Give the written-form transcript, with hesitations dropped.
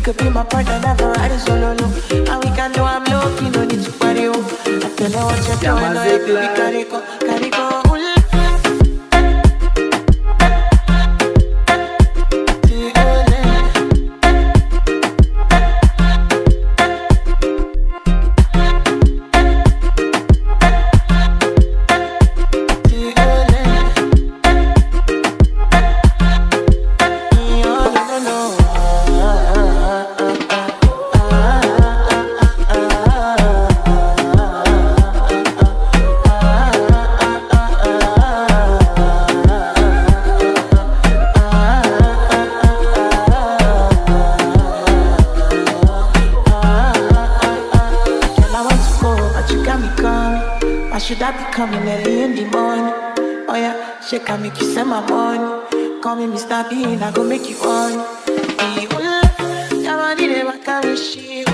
could be my partner, never ride a solo, no. And we can do I'm lucky, no need to party, oh. I tell you what you're doing, no, you be carico, carico. Why should I be coming early in the morning? Oh yeah, shake and make you send my money. Call me Mr. Bean, I go make you on. Your body never carry shit.